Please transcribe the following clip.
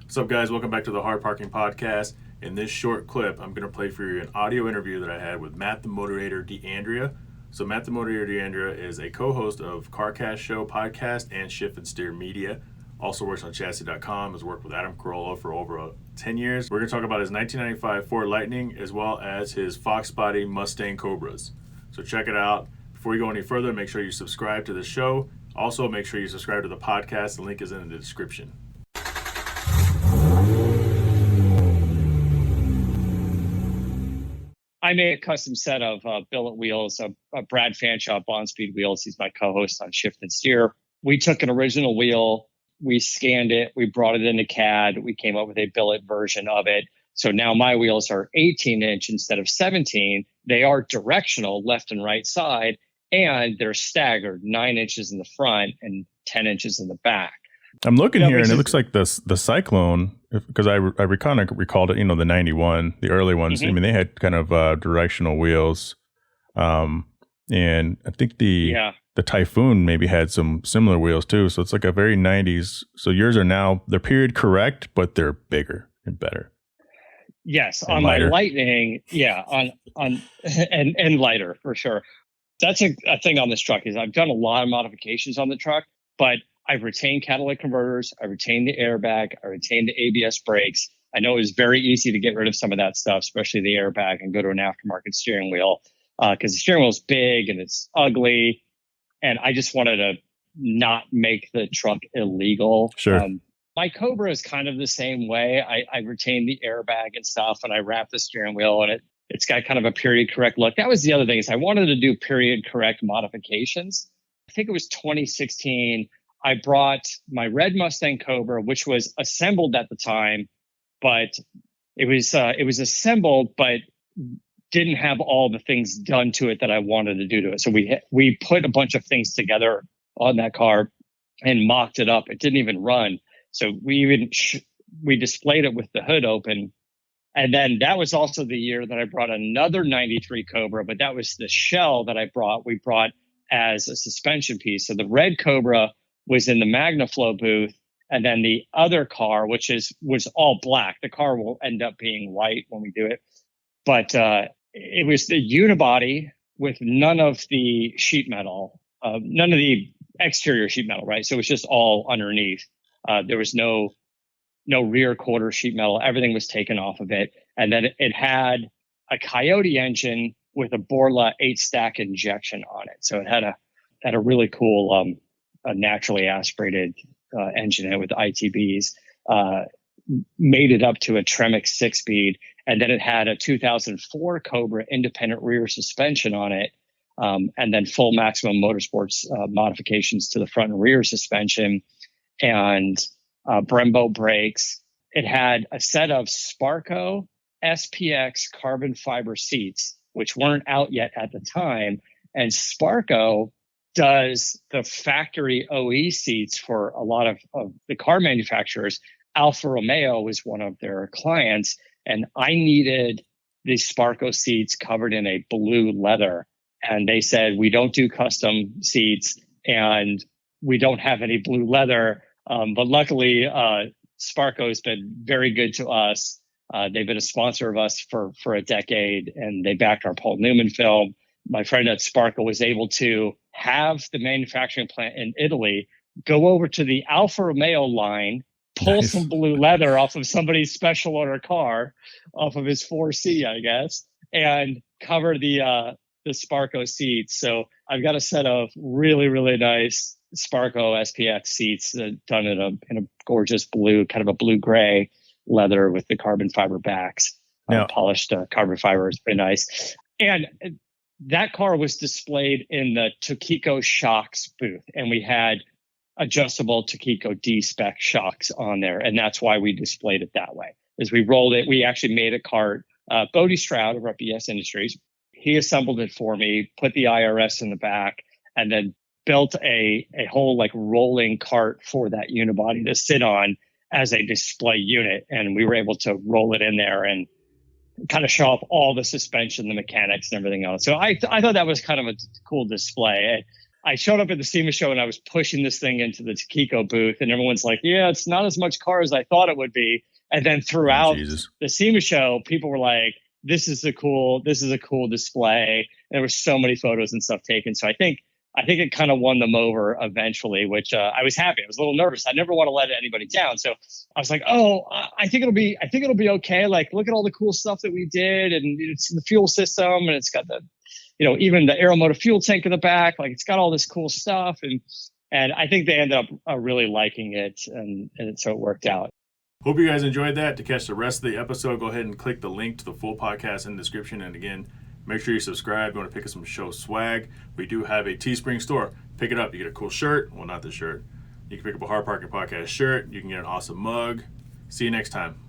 What's up, guys? Welcome back to the Hard Parking Podcast. In this short clip, I'm going to play for you an audio interview that I had with Matt the Motorator DeAndrea. So Matt the Motorator DeAndrea is a co-host of CarCastShow Podcast and Shift&Steer Media. Also works on chassis.com, has worked with Adam Carolla for over 10 years. We're going to talk about his 1995 Ford Lightning as well as his Fox Body Mustang Cobras. So check it out. Before we go any further, make sure you subscribe to the show. Also, make sure you subscribe to the podcast. The link is in the description. I made a custom set of billet wheels, Brad Fanshaw Bond Speed wheels. He's my co-host on Shift and Steer. We took an original wheel, we scanned it, we brought it into CAD, we came up with a billet version of it. So now my wheels are 18-inch instead of 17. They are directional, left and right side, and they're staggered, 9 inches in the front and 10 inches in the back. I'm looking here, and it looks like the Cyclone, because I kind of recalled it, the 91, the early ones. Mm-hmm. I mean, they had kind of directional wheels. And I think the Typhoon maybe had some similar wheels too. So it's like a very 90s. So yours are they're period correct, but they're bigger and better. Yes, on lighter. My Lightning, and lighter for sure. That's a thing on this truck is I've done a lot of modifications on the truck, but I've retained catalytic converters. I retained the airbag. I retained the ABS brakes. I know it was very easy to get rid of some of that stuff, especially the airbag, and go to an aftermarket steering wheel because the steering wheel is big and it's ugly. And I just wanted to not make the truck illegal. Sure. My Cobra is kind of the same way. I retained the airbag and stuff, and I wrapped the steering wheel, and it's got kind of a period correct look. That was the other thing is I wanted to do period correct modifications. I think it was 2016. I brought my red Mustang Cobra, which was assembled at the time, but it was assembled, but didn't have all the things done to it that I wanted to do to it. So we put a bunch of things together on that car and mocked it up. It didn't even run. So we displayed it with the hood open. And then that was also the year that I brought another 93 Cobra, but that was the shell that we brought as a suspension piece. So the red Cobra was in the MagnaFlow booth, and then the other car, which was all black. The car will end up being white when we do it, but it was the unibody with none of the sheet metal, none of the exterior sheet metal, right? So it was just all underneath. There was no rear quarter sheet metal. Everything was taken off of it, and then it had a Coyote engine with a Borla 8-stack injection on it. So it had a really cool a naturally aspirated engine in it with ITBs, made it up to a Tremec 6-speed, and then it had a 2004 Cobra independent rear suspension on it, and then full Maximum Motorsports modifications to the front and rear suspension, and Brembo brakes. It had a set of Sparco SPX carbon fiber seats, which weren't out yet at the time, and Sparco does the factory OE seats for a lot of the car manufacturers. Alfa Romeo was one of their clients, and I needed the Sparco seats covered in a blue leather. And they said, we don't do custom seats and we don't have any blue leather. But luckily, Sparco has been very good to us. They've been a sponsor of us for a decade, and they backed our Paul Newman film. My friend at Sparco was able to have the manufacturing plant in Italy go over to the Alfa Romeo line, pull some blue leather off of somebody's special order car, off of his 4C, I guess, and cover the Sparco seats. So I've got a set of really, really nice Sparco SPX seats done in a gorgeous blue, kind of a blue-gray leather with the carbon fiber backs. Polished carbon fiber is pretty nice. And that car was displayed in the Tokiko shocks booth, and we had adjustable Tokiko D-spec shocks on there, and that's why we displayed it that way. As we rolled it, we actually made a cart. Bodie Stroud of ES Industries, he assembled it for me, put the IRS in the back, and then built a whole like rolling cart for that unibody to sit on as a display unit, and we were able to roll it in there and kind of show off all the suspension, the mechanics, and everything else. So I thought that was kind of a cool display. I showed up at the SEMA show and I was pushing this thing into the Takiko booth, and everyone's like, yeah, it's not as much car as I thought it would be. And then throughout the SEMA show, people were like, this is a cool display. And there were so many photos and stuff taken. So I think it kind of won them over eventually, which I was happy. I was a little nervous. I never want to let anybody down. So I was like, I think it'll be okay. Like, look at all the cool stuff that we did, and it's the fuel system, and it's got the, even the Aeromotive fuel tank in the back. Like, it's got all this cool stuff, and I think they ended up really liking it, and so it worked out. Hope you guys enjoyed that. To catch the rest of the episode, go ahead and click the link to the full podcast in the description. And again, make sure you subscribe. You want to pick up some show swag. We do have a Teespring store. Pick it up. You get a cool shirt. Well, not the shirt. You can pick up a Hard Parking Podcast shirt. You can get an awesome mug. See you next time.